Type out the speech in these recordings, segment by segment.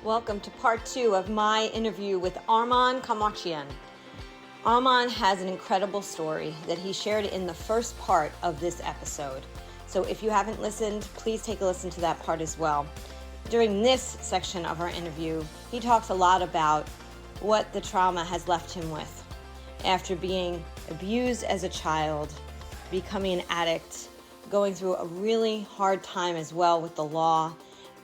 Welcome to part 2 of my interview with Arman Kaymakcian. Arman has an incredible story that he shared in the first part of this episode. So if you haven't listened, please take a listen to that part as well. During this section of our interview, he talks a lot about what the trauma has left him with after being abused as a child, becoming an addict, going through a really hard time as well with the law,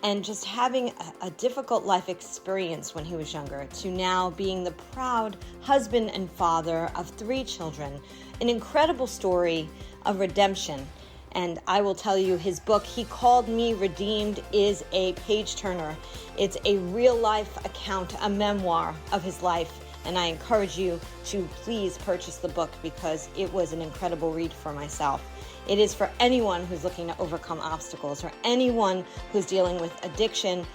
and just having a difficult life experience when he was younger, to now being the proud husband and father of 3 children. An incredible story of redemption. And I will tell you, his book, He Called Me Redeemed, is a page turner. It's a real life account, a memoir of his life. And I encourage you to please purchase the book because it was an incredible read for myself. It is for anyone who's looking to overcome obstacles, or anyone who's dealing with addiction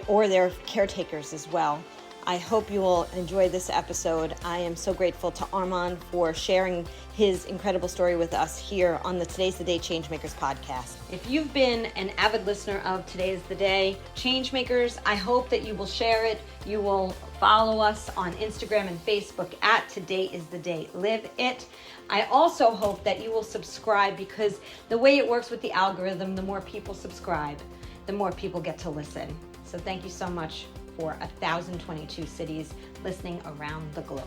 or their caretakers as well. I hope you will enjoy this episode. I am so grateful to Arman for sharing his incredible story with us here on the Today's the Day Changemakers podcast. If you've been an avid listener of Today's the Day Changemakers, I hope that you will share it. You will follow us on Instagram and Facebook at Today is the Day Live It. I also hope that you will subscribe, because the way it works with the algorithm, the more people subscribe, the more people get to listen. So thank you so much for 1,022 cities listening around the globe.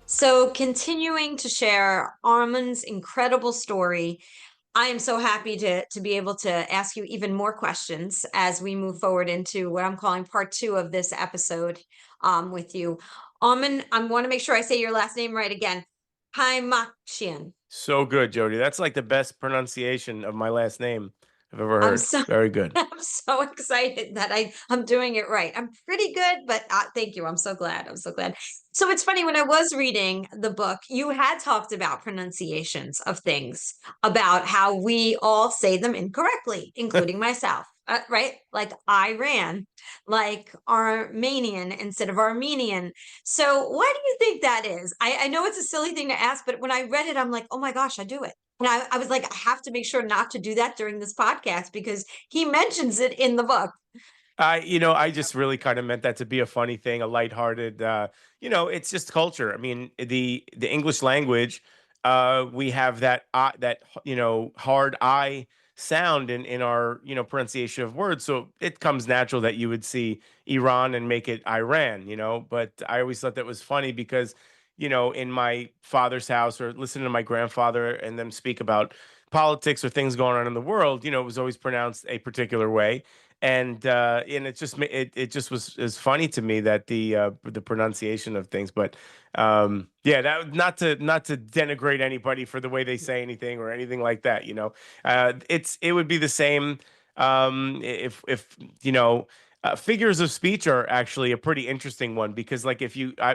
So continuing to share Arman's incredible story, I am so happy to be able to ask you even more questions as we move forward into what I'm calling part 2 of this episode with you. Arman, I want to make sure I say your last name right again. Kaymakcian. So good, Jody. That's like the best pronunciation of my last name I've ever heard. Very good. I'm so excited that I'm doing it right. I'm pretty good, but thank you. I'm so glad. So it's funny, when I was reading the book, you had talked about pronunciations of things, about how we all say them incorrectly, including myself, right? Like Iran, like Armenian instead of Armenian. So why do you think that is? I know it's a silly thing to ask, but when I read it, I'm like, oh my gosh, I do it. And I was like, I have to make sure not to do that during this podcast because he mentions it in the book. I just really kind of meant that to be a funny thing, a lighthearted, it's just culture. I mean, the English language, we have hard I sound in our, pronunciation of words. So it comes natural that you would see Iran and make it Iran, but I always thought that was funny because, in my father's house, or listening to my grandfather and them speak about politics or things going on in the world, it was always pronounced a particular way. And it just was funny to me that the pronunciation of things. But yeah, that, not to denigrate anybody for the way they say anything or anything like that. It would be the same if figures of speech are actually a pretty interesting one, because like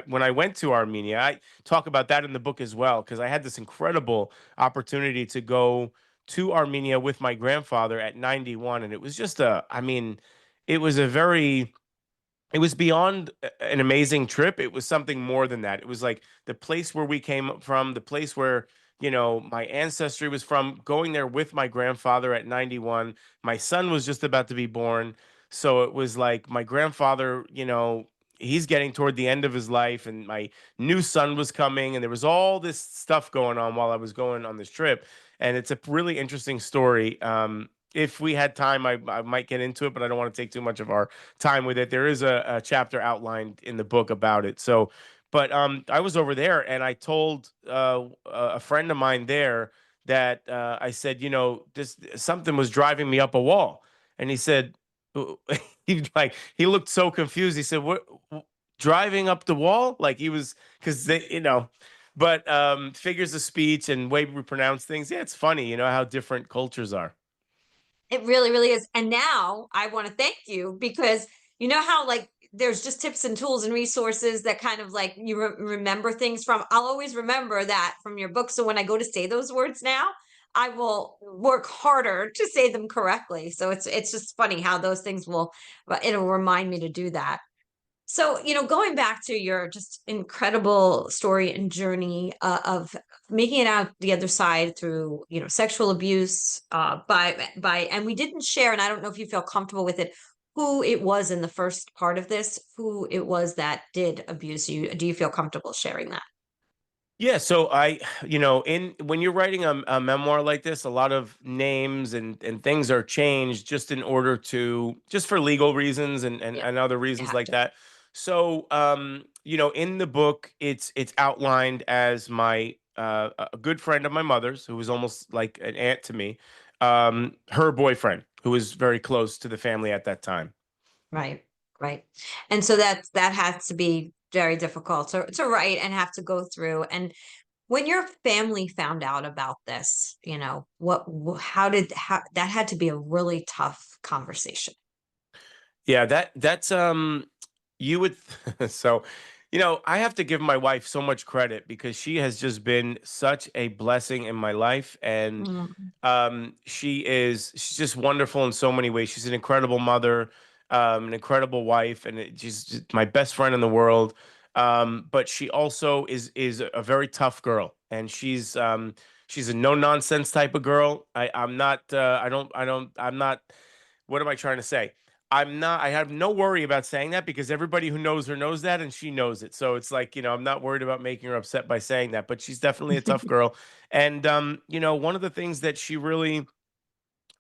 when I went to Armenia, I talk about that in the book as well, because I had this incredible opportunity to go to Armenia with my grandfather at 91. And it was just it was it was beyond an amazing trip. It was something more than that. It was like the place where we came from, the place where, my ancestry was from, going there with my grandfather at 91. My son was just about to be born. So it was like my grandfather, he's getting toward the end of his life, and my new son was coming, and there was all this stuff going on while I was going on this trip. And it's a really interesting story. If we had time, I might get into it, but I don't want to take too much of our time with it. There is a chapter outlined in the book about it. So, but I was over there, and I told a friend of mine there that I said, this something was driving me up a wall, and he said, he looked so confused. He said, "What, driving up the wall?" Like he was, because they. But figures of speech and way we pronounce things, yeah, it's funny, how different cultures are. It really, really is. And now I want to thank you, because you know how like there's just tips and tools and resources that kind of like you remember things from. I'll always remember that from your book. So when I go to say those words now, I will work harder to say them correctly. So it's just funny how those things it'll remind me to do that. So, going back to your just incredible story and journey of making it out the other side through, sexual abuse, and we didn't share, and I don't know if you feel comfortable with it, who it was in the first part of this, who it was that did abuse you. Do you feel comfortable sharing that? Yeah, so in when you're writing a memoir like this, a lot of names and things are changed just in order to just for legal reasons Yeah, and other you reasons have like to. that. So, in the book, it's outlined as my a good friend of my mother's, who was almost like an aunt to me, her boyfriend, who was very close to the family at that time. Right, right. And so that has to be very difficult to write and have to go through. And when your family found out about this, how that had to be a really tough conversation. Yeah, that's you would so I have to give my wife so much credit because she has just been such a blessing in my life, and Mm. she's just wonderful in so many ways. She's an incredible mother, an incredible wife, and she's just my best friend in the world. But she also is a very tough girl, and she's a no nonsense type of girl. I'm not I'm not, what am I trying to say? I'm not, I have no worry about saying that because everybody who knows her knows that and she knows it. So it's like, I'm not worried about making her upset by saying that, but she's definitely a tough girl. And one of the things that she really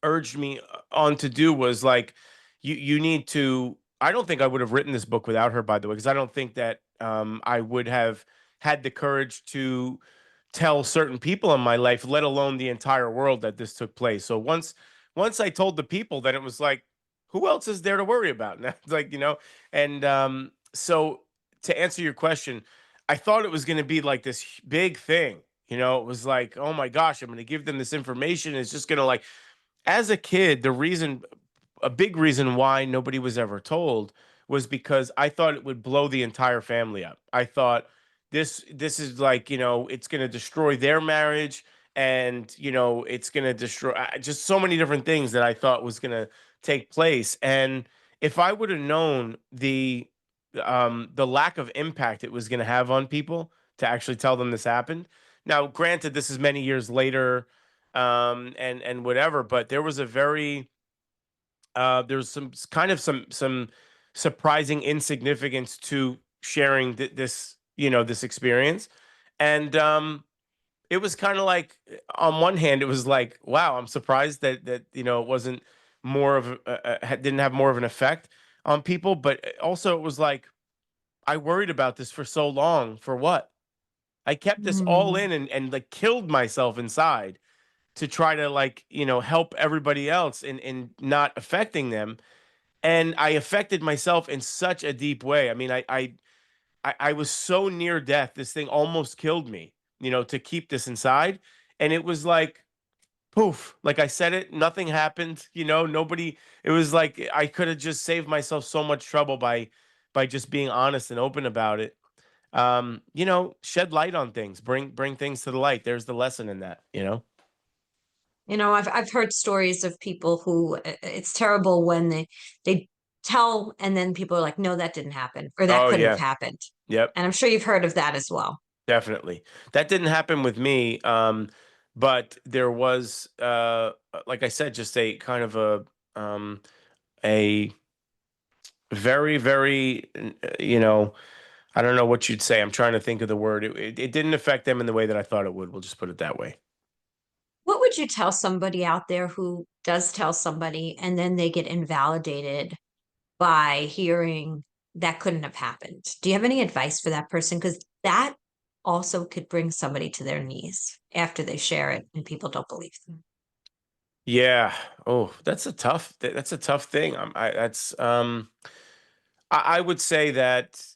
urged me on to do was like, you need to, I don't think I would have written this book without her, by the way, because I don't think that I would have had the courage to tell certain people in my life, let alone the entire world, that this took place. So once I told the people, then it was like, who else is there to worry about? Now, like, and so to answer your question, I thought it was going to be like this big thing. It was like, oh my gosh, I'm going to give them this information. It's just going to like, as a kid, a big reason why nobody was ever told was because I thought it would blow the entire family up. I thought this is like, it's going to destroy their marriage, and it's going to destroy just so many different things that I thought was going to take place. And if I would have known the lack of impact it was going to have on people to actually tell them this happened. Now, granted, this is many years later, and whatever, but there's some surprising insignificance to sharing this experience. And it was kind of like, on one hand, it was like, wow, I'm surprised that it wasn't more of didn't have more of an effect on people. But also, it was like, I worried about this for so long for what? I kept this all Mm. in and like killed myself inside to try to, like, help everybody else in not affecting them. And I affected myself in such a deep way. I mean, I was so near death. This thing almost killed me, to keep this inside. And it was like, poof, like I said it, nothing happened, nobody, it was like I could have just saved myself so much trouble by just being honest and open about it. Shed light on things, bring things to the light. There's the lesson in that. I've heard stories of people who it's terrible when they tell and then people are like, no, that didn't happen or that Oh couldn't have yeah. happened. Yep. And I'm sure you've heard of that as well. Definitely. That didn't happen with me. But there was, like I said, just a kind of a very, very, I don't know what you'd say. I'm trying to think of the word. It didn't affect them in the way that I thought it would. We'll just put it that way. What would you tell somebody out there who does tell somebody and then they get invalidated by hearing that couldn't have happened? Do you have any advice for that person? Because that also could bring somebody to their knees after they share it and people don't believe them. Yeah. Oh, that's a tough thing. I would say that,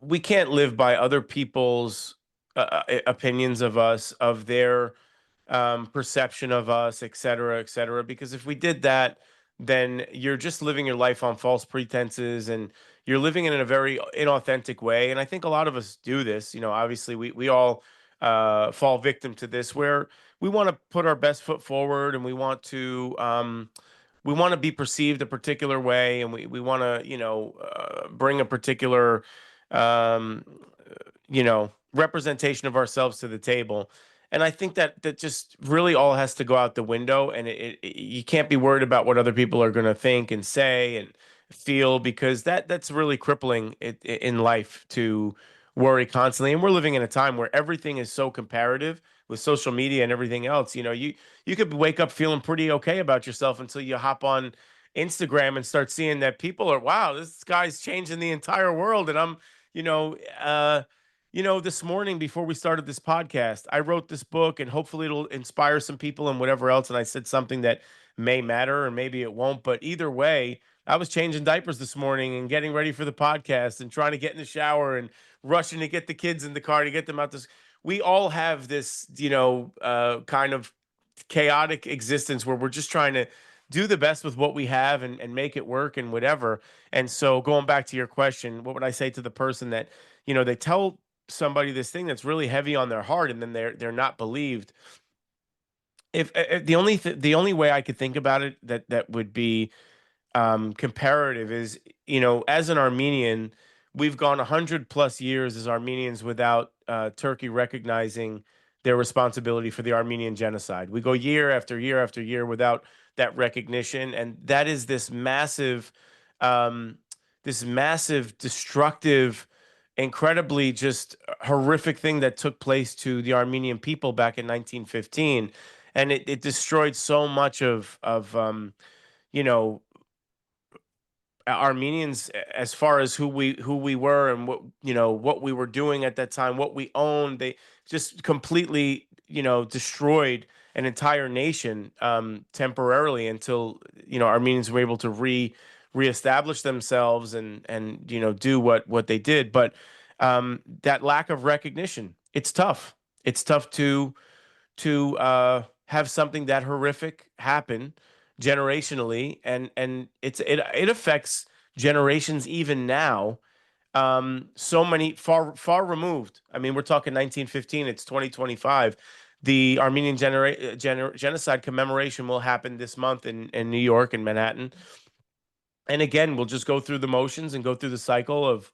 we can't live by other people's opinions of us, of their perception of us, et cetera, et cetera. Because if we did that, then you're just living your life on false pretenses, and you're living it in a very inauthentic way. And I think a lot of us do this. Obviously, we all fall victim to this, where we want to put our best foot forward, and we want to we want to be perceived a particular way, and we want to, bring a particular, um, representation of ourselves to the table. And I think that that just really all has to go out the window, and you can't be worried about what other people are going to think and say and feel, because that's really crippling in life to worry constantly. And we're living in a time where everything is so comparative with social media and everything else. You could wake up feeling pretty okay about yourself until you hop on Instagram and start seeing that people are, wow, this guy's changing the entire world. And I'm, you know, uh, this morning before we started this podcast, I wrote this book and hopefully it'll inspire some people and whatever else. And I said something that may matter or maybe it won't. But either way, I was changing diapers this morning and getting ready for the podcast and trying to get in the shower and rushing to get the kids in the car to get them out this. We all have this, kind of chaotic existence where we're just trying to do the best with what we have and make it work and whatever. And so going back to your question, what would I say to the person that, they tell somebody this thing that's really heavy on their heart and then they're not believed? If the only way I could think about it that would be comparative is, as an Armenian, we've gone 100+ years as Armenians without Turkey recognizing their responsibility for the Armenian genocide. We go year after year after year without that recognition, and that is um, this massive, destructive, incredibly just horrific thing that took place to the Armenian people back in 1915, and it destroyed so much of you know Armenians, as far as who we were and what we were doing at that time, what we owned. They just completely destroyed an entire nation temporarily until Armenians were able to reestablish themselves and do what they did. But that lack of recognition, it's tough. It's tough to have something that horrific happen generationally, and it affects generations even now. So many far removed. I mean, we're talking 1915. It's 2025. The Armenian genocide commemoration will happen this month in New York and Manhattan. And again, we'll just go through the motions and go through the cycle of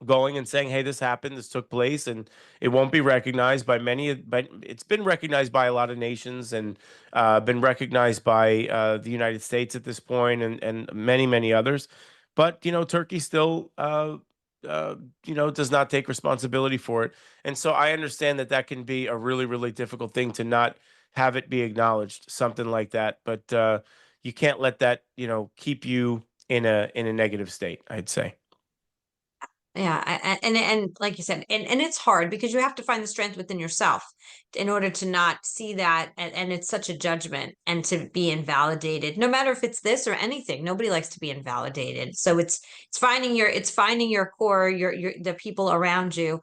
going and saying, "Hey, this happened, this took place," and it won't be recognized by many. But it's been recognized by a lot of nations and been recognized by the United States at this point, and many others. But Turkey still, uh, does not take responsibility for it, and so I understand that that can be a really difficult thing to not have it be acknowledged, something like that. But you can't let that keep you in a negative state, I'd say. Yeah, and like you said, and it's hard because you have to find the strength within yourself in order to not see that, and it's such a judgment and to be invalidated, no matter if it's this or anything. Nobody likes to be invalidated. So it's finding your core, your the people around you.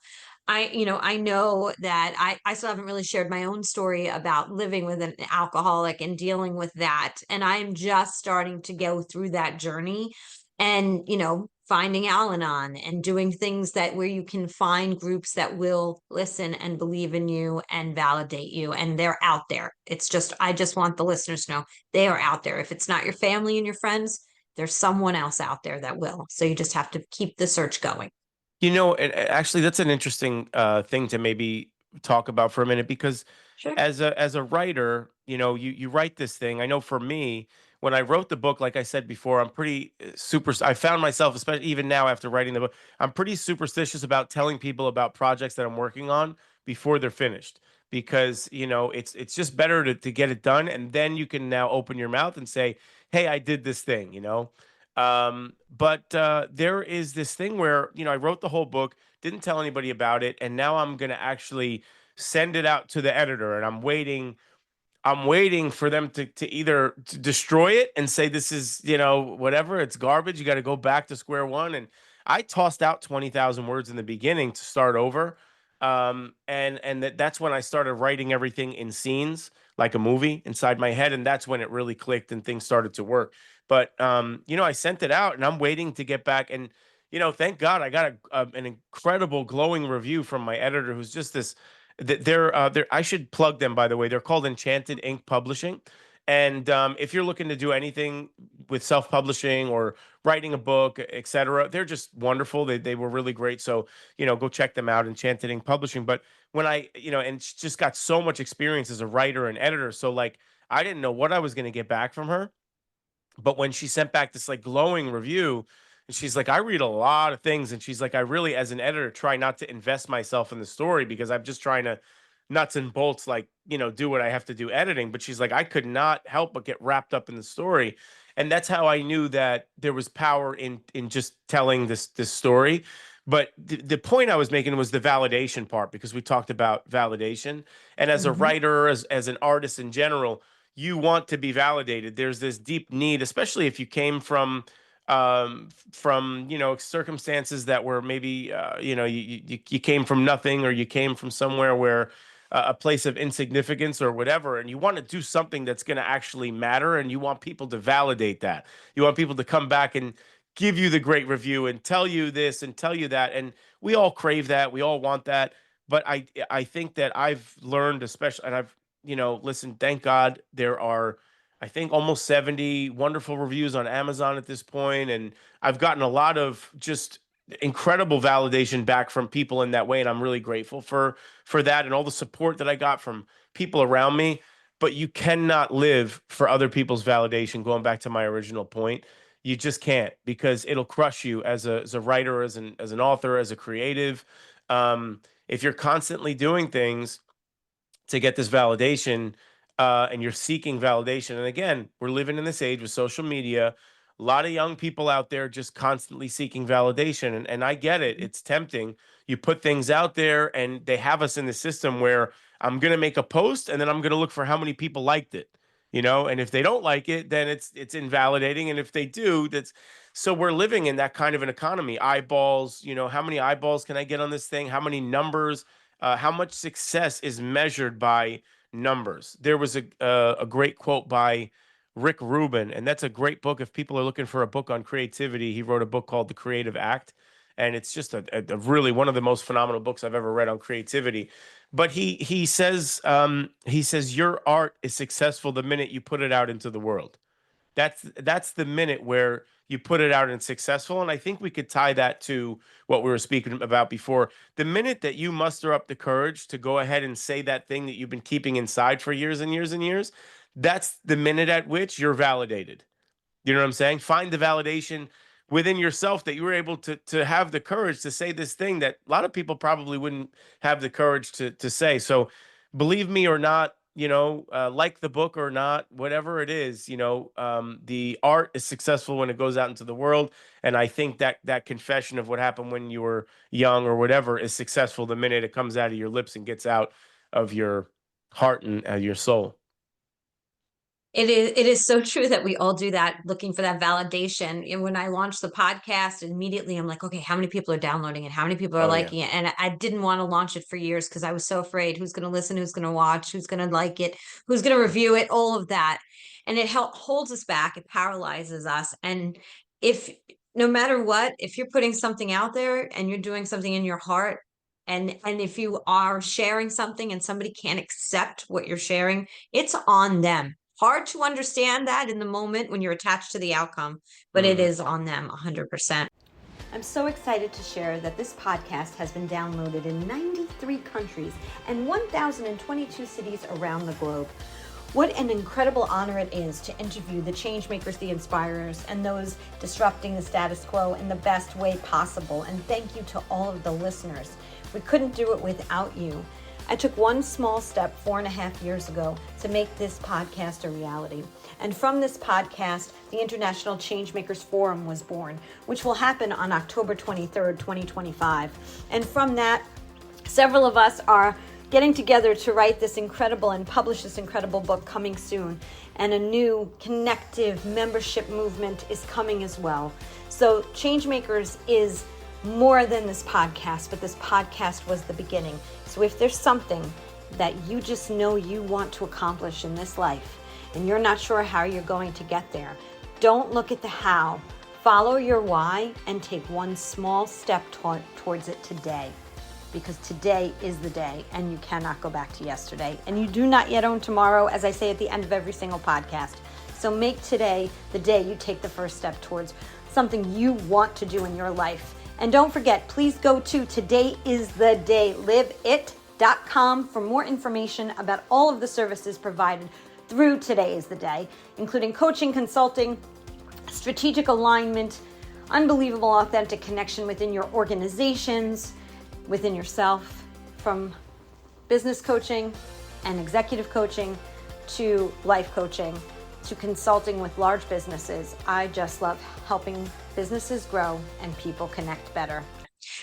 I know that I still haven't really shared my own story about living with an alcoholic and dealing with that. And I'm just starting to go through that journey and, finding Al-Anon and doing things that where you can find groups that will listen and believe in you and validate you. And they're out there. It's just, I just want the listeners to know they are out there. If it's not your family and your friends, there's someone else out there that will. So you just have to keep the search going. And actually, that's an interesting thing to maybe talk about for a minute, because Sure. as a writer, you write this thing. I know for me, when I wrote the book, like I said before, I'm pretty super. I found myself, especially even now after writing the book, I'm pretty superstitious about telling people about projects that I'm working on before they're finished, because it's just better to get it done, and then you can now open your mouth and say, "Hey, I did this thing," But there is this thing where, I wrote the whole book, didn't tell anybody about it, and now I'm going to actually send it out to the editor, and I'm waiting for them to either to destroy it and say this is, whatever, it's garbage. You got to go back to square one. And I tossed out 20,000 words in the beginning to start over. And that's when I started writing everything in scenes like a movie inside my head. And that's when it really clicked and things started to work. But, I sent it out and I'm waiting to get back. And, thank God I got an incredible glowing review from my editor, who's just this. They're I should plug them, by the way. They're called Enchanted Ink Publishing, And if you're looking to do anything with self-publishing or writing a book, etc., they're just wonderful. They were really great. So, go check them out, Enchanted Ink Publishing. But when and she just got so much experience as a writer and editor. So like I didn't know what I was going to get back from her. But when she sent back this like glowing review, and she's like, I read a lot of things, and she's like, I really, as an editor, try not to invest myself in the story because I'm just trying to nuts and bolts, like, do what I have to do editing. But she's like, I could not help but get wrapped up in the story. And that's how I knew that there was power in just telling this story. But the point I was making was the validation part, because we talked about validation. And as a Mm-hmm. writer, as an artist in general, you want to be validated. There's this deep need, especially if you came from circumstances that were maybe you came from nothing, or you came from somewhere where a place of insignificance or whatever, and you want to do something that's going to actually matter, and you want people to validate that. You want people to come back and give you the great review and tell you this and tell you that, and we all crave that. We all want that. But I think that I've learned, especially, and I've listen, thank God there are, I think, almost 70 wonderful reviews on Amazon at this point. And I've gotten a lot of just incredible validation back from people in that way. And I'm really grateful for that, and all the support that I got from people around me. But you cannot live for other people's validation. Going back to my original point, you just can't, because it'll crush you as a writer, as an author, as a creative. If you're constantly doing things to get this validation, and you're seeking validation. And again, we're living in this age with social media, a lot of young people out there just constantly seeking validation. And I get it. It's tempting. You put things out there, and they have us in the system where I'm going to make a post, and then I'm going to look for how many people liked it. And if they don't like it, then it's invalidating. And if they do, that's so we're living in that kind of an economy. Eyeballs, how many eyeballs can I get on this thing? How many numbers? How much success is measured by numbers? There was a great quote by Rick Rubin, and that's a great book. If people are looking for a book on creativity, he wrote a book called The Creative Act, and it's just a really one of the most phenomenal books I've ever read on creativity. But he says your art is successful the minute you put it out into the world. That's the minute where you put it out and successful. And I think we could tie that to what we were speaking about before. The minute that you muster up the courage to go ahead and say that thing that you've been keeping inside for years and years and years, that's the minute at which you're validated. You know what I'm saying? Find the validation within yourself that you were able to have the courage to say this thing that a lot of people probably wouldn't have the courage to say. So, believe me or not, like the book or not, whatever it is, the art is successful when it goes out into the world. And I think that confession of what happened when you were young or whatever is successful the minute it comes out of your lips and gets out of your heart and your soul. It is so true that we all do that, looking for that validation. And when I launched the podcast, immediately I'm like, okay, how many people are downloading it? How many people are Oh yeah. liking it? And I didn't want to launch it for years because I was so afraid who's going to listen, who's going to watch, who's going to like it, who's going to review it, all of that. And it holds us back, it paralyzes us. And if no matter what, if you're putting something out there and you're doing something in your heart, and if you are sharing something and somebody can't accept what you're sharing, it's on them. Hard to understand that in the moment when you're attached to the outcome, but it Mhm. is on them 100%. I'm so excited to share that this podcast has been downloaded in 93 countries and 1,022 cities around the globe. What an incredible honor it is to interview the changemakers, the inspirers, and those disrupting the status quo in the best way possible. And thank you to all of the listeners. We couldn't do it without you. I took one small step 4.5 years ago to make this podcast a reality. And from this podcast, the International Changemakers Forum was born, which will happen on October 23rd, 2025. And from that, several of us are getting together to write this incredible and publish this incredible book coming soon. And a new connective membership movement is coming as well. So Changemakers is more than this podcast, but this podcast was the beginning. So if there's something that you just know you want to accomplish in this life and you're not sure how you're going to get there, don't look at the how. Follow your why and take one small step towards it today. because today is the day and you cannot go back to yesterday. And you do not yet own tomorrow, as I say at the end of every single podcast. So make today the day you take the first step towards something you want to do in your life. And don't forget, please go to todayistheday.liveit.com for more information about all of the services provided through Today is the Day, including coaching, consulting, strategic alignment, unbelievable authentic connection within your organizations, within yourself, from business coaching and executive coaching to life coaching to consulting with large businesses. I just love helping businesses grow and people connect better.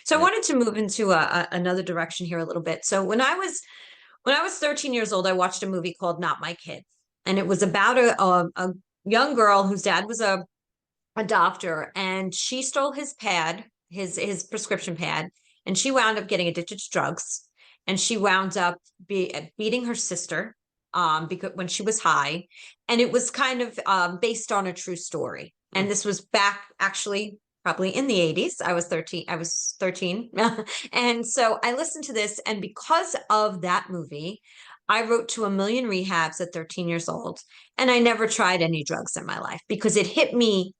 So I wanted to move into another direction here a little bit. So when I was 13 years old, I watched a movie called Not My Kid, and it was about a young girl whose dad was a doctor, and she stole his pad, his prescription pad, and she wound up getting addicted to drugs, and she wound up beating her sister because when she was high, and it was kind of based on a true story. And this was back actually probably in the 80s. I was 13. And so I listened to this, and because of that movie, I wrote to a million rehabs at 13 years old, and I never tried any drugs in my life because it hit me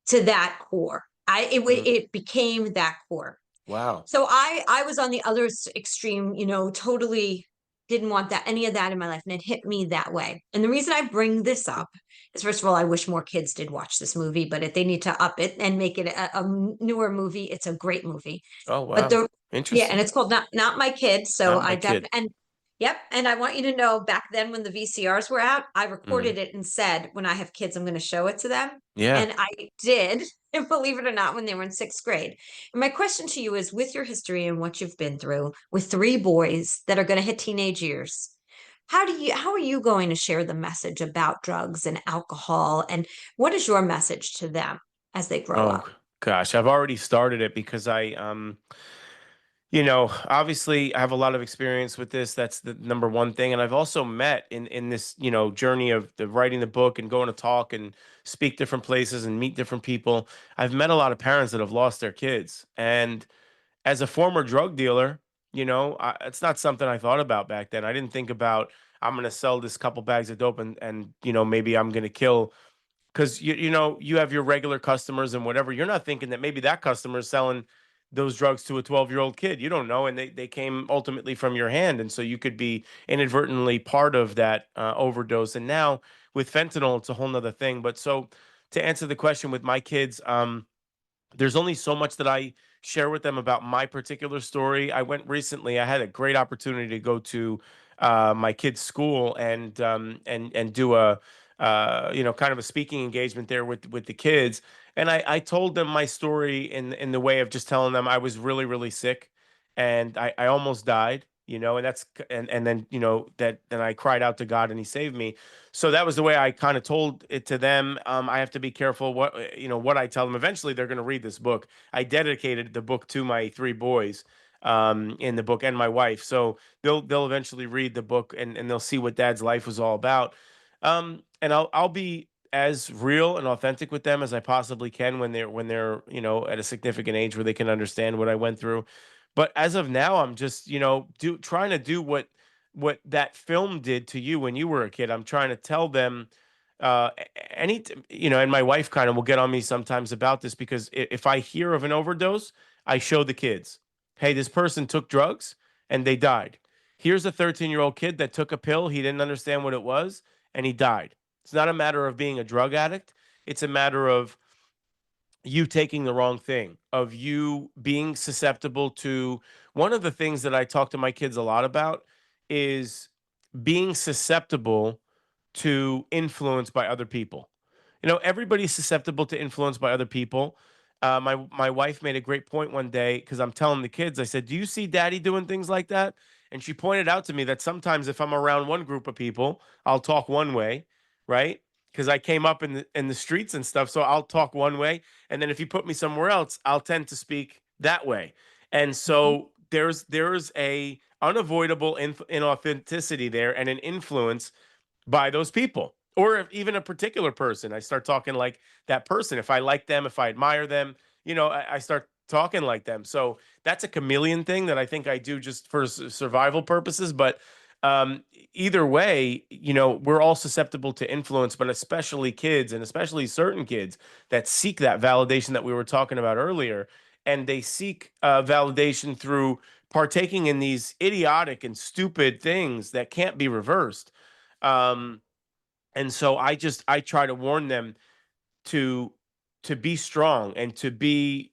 to that core. It became that core. Wow. So I was on the other extreme, totally didn't want any of that in my life, and it hit me that way. And the reason I bring this up is, first of all, I wish more kids did watch this movie, but if they need to up it and make it a newer movie, it's a great movie. Oh, wow. But yeah, Interesting. and it's called Not My Kid. So Not My Kid. and yep. And I want you to know, back then when the VCRs were out, I recorded it and said, when I have kids, I'm going to show it to them. Yeah. And I did, and believe it or not, when they were in 6th grade. And my question to you is, with your history and what you've been through with 3 boys that are going to hit teenage years, how are you going to share the message about drugs and alcohol? And what is your message to them as they grow up? Gosh, I've already started it because obviously I have a lot of experience with this. That's the number one thing. And I've also met in this, journey of the writing the book and going to talk and speak different places and meet different people. I've met a lot of parents that have lost their kids. And as a former drug dealer, it's not something I thought about back then. I didn't think about, I'm going to sell this couple bags of dope and maybe I'm going to kill, because you have your regular customers and whatever. You're not thinking that maybe that customer is selling those drugs to a 12-year-old kid. You don't know, and they came ultimately from your hand, and so you could be inadvertently part of that overdose. And now with fentanyl, it's a whole nother thing. But so to answer the question with my kids, there's only so much that I share with them about my particular story. I went recently. I had a great opportunity to go to my kids' school and do a kind of a speaking engagement there with the kids. And I told them my story in the way of just telling them I was really, really sick, and I almost died. And and then that then I cried out to God and He saved me. So that was the way I kind of told it to them. I have to be careful what I tell them. Eventually, they're going to read this book. I dedicated the book to my 3 boys in the book, and my wife. So they'll eventually read the book, and they'll see what Dad's life was all about. And I'll be as real and authentic with them as I possibly can when they're at a significant age where they can understand what I went through. But as of now, I'm just trying to do what that film did to you when you were a kid. I'm trying to tell them and my wife kind of will get on me sometimes about this, because if I hear of an overdose, I show the kids, hey, this person took drugs and they died. Here's a 13-year-old kid that took a pill. He didn't understand what it was and he died. It's not a matter of being a drug addict. It's a matter of you taking the wrong thing, of you being susceptible to. One of the things that I talk to my kids a lot about is being susceptible to influence by other people. Everybody's susceptible to influence by other people. My wife made a great point one day, because I'm telling the kids, I said, "Do you see Daddy doing things like that?" And she pointed out to me that sometimes if I'm around one group of people, I'll talk one way, right? Because I came up in the streets and stuff, so I'll talk one way, and then if you put me somewhere else, I'll tend to speak that way. And so there's a unavoidable inauthenticity there, and an influence by those people, or if even a particular person. I start talking like that person. If I like them, if I admire them, I start talking like them. So that's a chameleon thing that I think I do just for survival purposes. But um, either way, we're all susceptible to influence, but especially kids, and especially certain kids that seek that validation that we were talking about earlier. And they seek validation through partaking in these idiotic and stupid things that can't be reversed. Um, and so I try to warn them to be strong and to be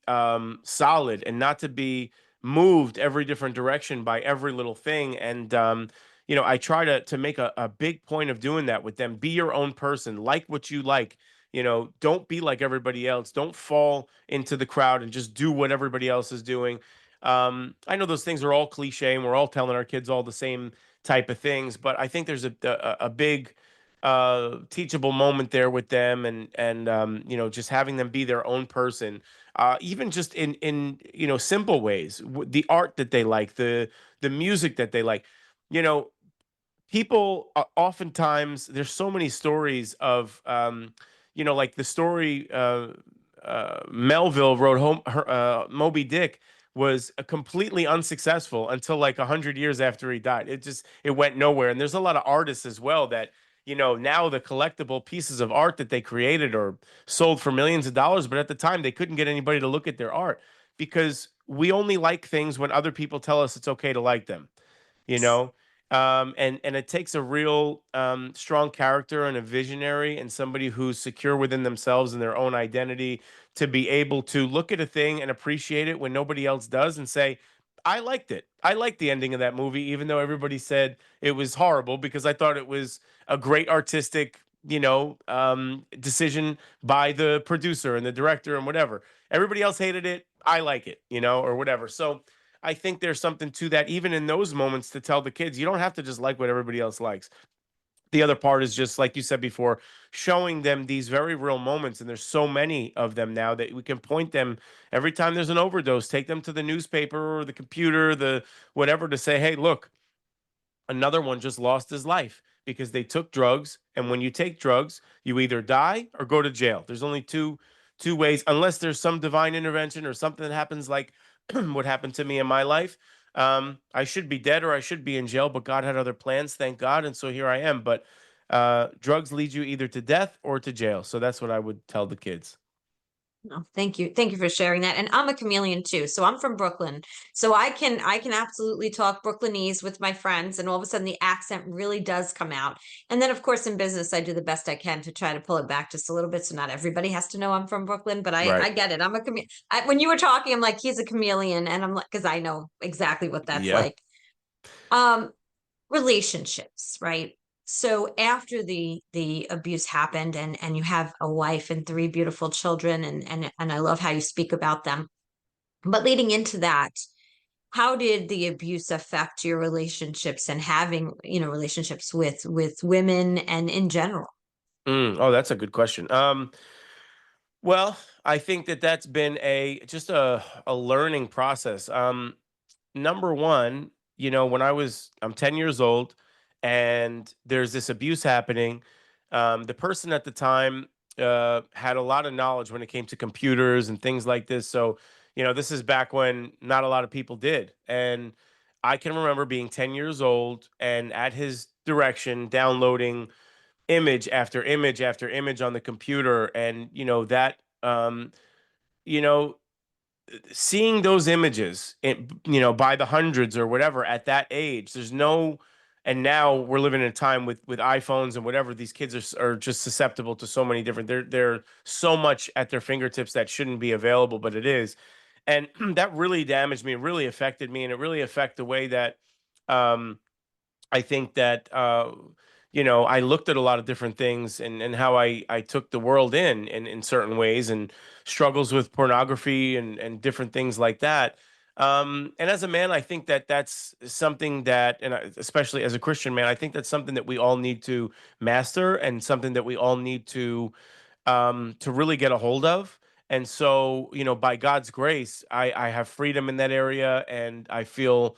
solid, and not to be moved every different direction by every little thing. And I try to make a big point of doing that with them. Be your own person, like what you like. Don't be like everybody else. Don't fall into the crowd and just do what everybody else is doing. I know those things are all cliche, and we're all telling our kids all the same type of things, but I think there's a big teachable moment there with them. And just having them be their own person, even just in simple ways. The art that they like, the music that they like. you know People, oftentimes, there's so many stories of like the story, Melville wrote home Moby Dick was completely unsuccessful until like 100 years after he died. It went nowhere. And there's a lot of artists as well that now the collectible pieces of art that they created are sold for millions of dollars, but at the time they couldn't get anybody to look at their art, because we only like things when other people tell us it's okay to like them you know and it takes a real strong character and a visionary and somebody who's secure within themselves and their own identity to be able to look at a thing and appreciate it when nobody else does, and say, I liked it. I liked the ending of that movie, even though everybody said it was horrible, because I thought it was a great artistic decision by the producer and the director and whatever. Everybody else hated it. I like it, or whatever. So I think there's something to that, even in those moments, to tell the kids you don't have to just like what everybody else likes. The other part is just like you said before, showing them these very real moments. And there's so many of them now that we can point them every time there's an overdose, take them to the newspaper or the computer, the whatever, to say, hey, look, another one just lost his life because they took drugs. And when you take drugs, you either die or go to jail. There's only two ways, unless there's some divine intervention or something that happens like what happened to me in my life. I should be dead or I should be in jail, but God had other plans, thank God. And so here I am. But drugs lead you either to death or to jail. So that's what I would tell the kids. No, thank you. Thank you for sharing that. And I'm a chameleon too. So I'm from Brooklyn. So I can absolutely talk Brooklynese with my friends, and all of a sudden the accent really does come out. And then of course in business I do the best I can to try to pull it back just a little bit, so not everybody has to know I'm from Brooklyn, but I Right. get it. I'm a when you were talking, I'm like, he's a chameleon, and I'm like, because I know exactly what that's Yeah. like. Um Relationships, right? So after the abuse happened, and you have a wife and three beautiful children, and I love how you speak about them. But leading into that, how did the abuse affect your relationships and having, relationships with women and in general? Oh, that's a good question. Well, I think that that's been a learning process. Number one, when I'm 10 years old and there's this abuse happening, the person at the time had a lot of knowledge when it came to computers and things like this. So, this is back when not a lot of people did. And I can remember being 10 years old and at his direction downloading image after image after image on the computer. And, you know, seeing those images, by the hundreds or whatever at that age, there's no, and now we're living in a time with iPhones and whatever. These kids are just susceptible to so many different. They're so much at their fingertips that shouldn't be available, but it is, and that really damaged me, really affected me, and it really affect the way that um, I think that I looked at a lot of different things, and how I took the world in certain ways, and struggles with pornography and different things like that. And as a man, I think that that's something that, especially as a Christian man, I think that's something that we all need to master, and something that we all need to really get a hold of. And so, by God's grace, I have freedom in that area, and I feel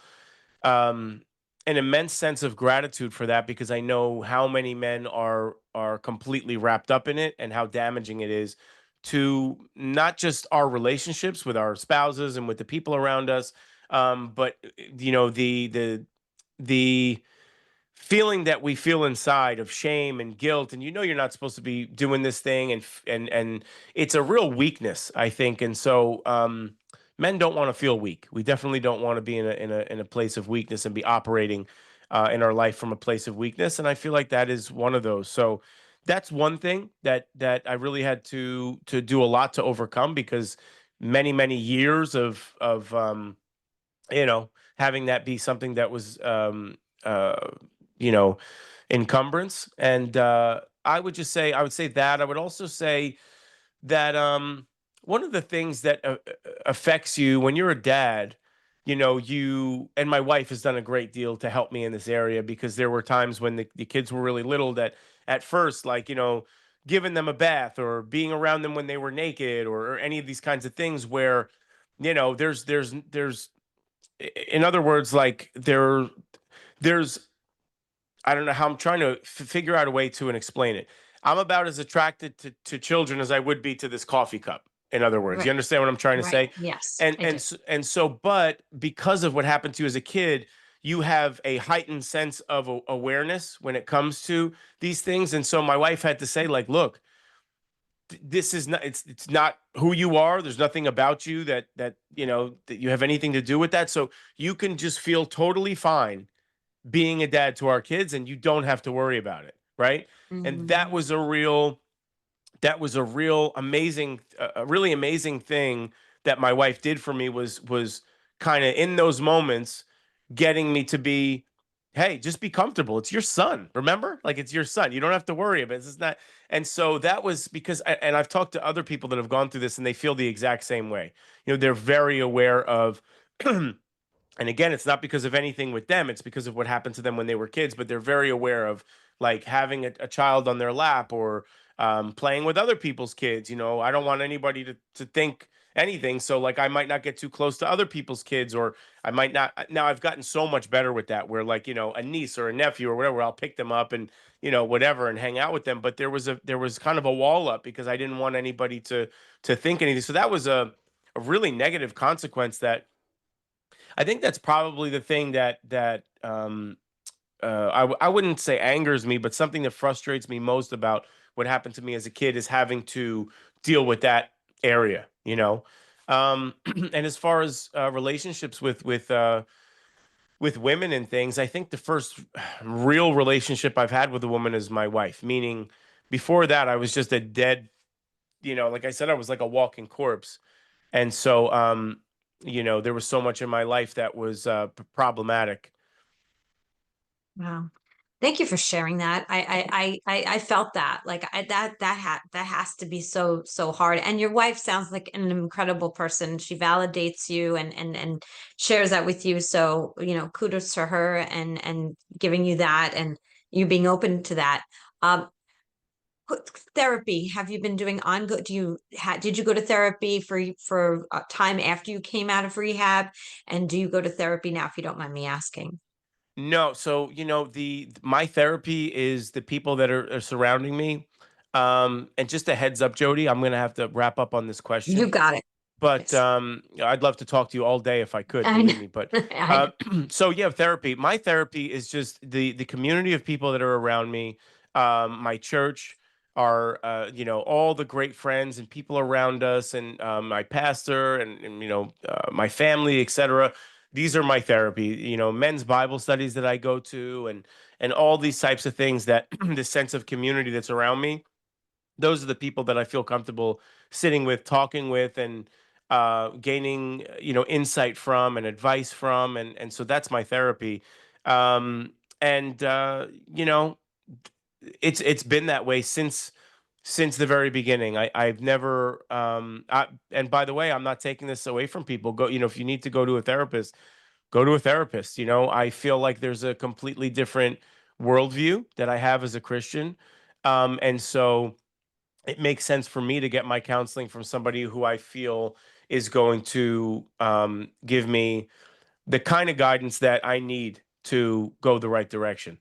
um, an immense sense of gratitude for that, because I know how many men are completely wrapped up in it and how damaging it is to not just our relationships with our spouses and with the people around us, but the feeling that we feel inside of shame and guilt, and you're not supposed to be doing this thing, and it's a real weakness, I think. And so men don't want to feel weak. We definitely don't want to be in a place of weakness and be operating in our life from a place of weakness, and I feel like that is one of those. So that's one thing that I really had to do a lot to overcome, because many years of you know, having that be something that was, you know, encumbrance. And I would say that. I would also say that one of the things that affects you when you're a dad, you and my wife has done a great deal to help me in this area, because there were times when the kids were really little that at first, like, giving them a bath or being around them when they were naked, or any of these kinds of things where, there's in other words, like there's I don't know how I'm trying to figure out a way to and explain it. I'm about as attracted to children as I would be to this coffee cup. In other words, you Right. understand what I'm trying to Right. say? Yes, And I do. and and so, but because of what happened to you as a kid, you have a heightened sense of awareness when it comes to these things. And so my wife had to say, like, look, this is not, it's not who you are. There's nothing about you that you have anything to do with that. So you can just feel totally fine being a dad to our kids, and you don't have to worry about it, right? And Hmm. that was a real amazing, a really amazing thing that my wife did for me, was kind of in those moments getting me to be, hey, just be comfortable. It's your son, remember? Like, it's your son. You don't have to worry about it. It's not. And so that was because, and I've talked to other people that have gone through this, and they feel the exact same way. They're very aware of and again, it's not because of anything with them, it's because of what happened to them when they were kids, but they're very aware of, like, having a child on their lap, or playing with other people's kids. I don't want anybody to think anything, so, like, I might not get too close to other people's kids, or I might not. Now I've gotten so much better with that, where, like, a niece or a nephew or whatever, I'll pick them up and whatever, and hang out with them. But there was kind of a wall up, because I didn't want anybody to think anything. So that was a really negative consequence that I think that's probably the thing that I wouldn't say angers me, but something that frustrates me most about what happened to me as a kid is having to deal with that area, and as far as relationships with women and things, I think the first real relationship I've had with a woman is my wife. Meaning, before that, I was just a dead, like I said, I was like a walking corpse. And so, there was so much in my life that was problematic. Wow. Thank you for sharing that. I felt that, like, that has to be so hard. And your wife sounds like an incredible person. She validates you and shares that with you. So, kudos to her and giving you that, and you being open to that. Um, Therapy. Have you been doing ongoing? Did you go to therapy for time after you came out of rehab? And do you go to therapy now, if you don't mind me asking? No, so the my therapy is the people that are surrounding me. And just a heads up, Jody, I'm gonna have to wrap up on this You question. got it. But Yes. I'd love to talk to you all day if I could, I know. believe me. But I know. so yeah, therapy. My therapy is just the community of people that are around me, my church, all the great friends and people around us, and my pastor, and my family, etc. These are my therapy. Men's Bible studies that I go to, and all these types of things, that the sense of community that's around me. Those are the people that I feel comfortable sitting with, talking with, and gaining insight from and advice from, and so that's my therapy. And it's been that way since the very beginning. I've never and by the way, I'm not taking this away from people. Go, if you need to go to a therapist, go to a therapist. I feel like there's a completely different worldview that I have as a Christian, and so it makes sense for me to get my counseling from somebody who I feel is going to give me the kind of guidance that I need to go the right direction.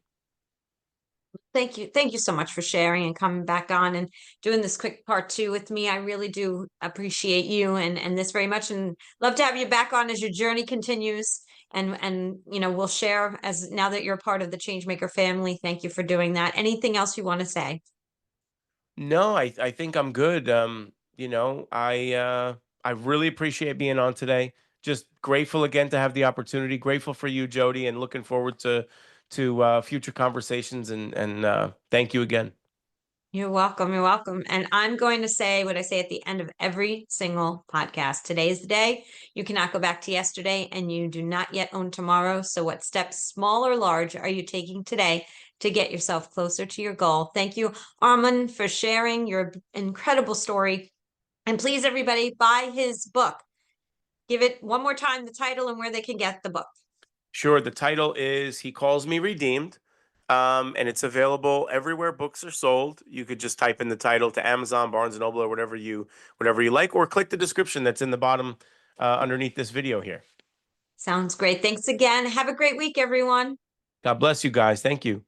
Thank you so much for sharing and coming back on and doing this quick part two with me. I really do appreciate you and this very much, and love to have you back on as your journey continues. And we'll share as now that you're part of the Changemaker family. Thank you for doing that. Anything else you want to say? No, I think I'm good. I really appreciate being on today. Just grateful again to have the opportunity. Grateful for you, Jody, and looking forward to future conversations. And thank you again. You're welcome. You're welcome. And I'm going to say what I say at the end of every single podcast. Today is the day. You cannot go back to yesterday, and you do not yet own tomorrow. So, what steps, small or large, are you taking today to get yourself closer to your goal? Thank you, Arman, for sharing your incredible story. And please, everybody, buy his book. Give it one more time the title and where they can get the book. Sure. The title is He Calls Me Redeemed. And it's available everywhere books are sold. You could just type in the title to Amazon, Barnes and Noble, or whatever you like, or click the description that's in the bottom underneath this video here. Sounds great. Thanks again. Have a great week, everyone. God bless you guys. Thank you.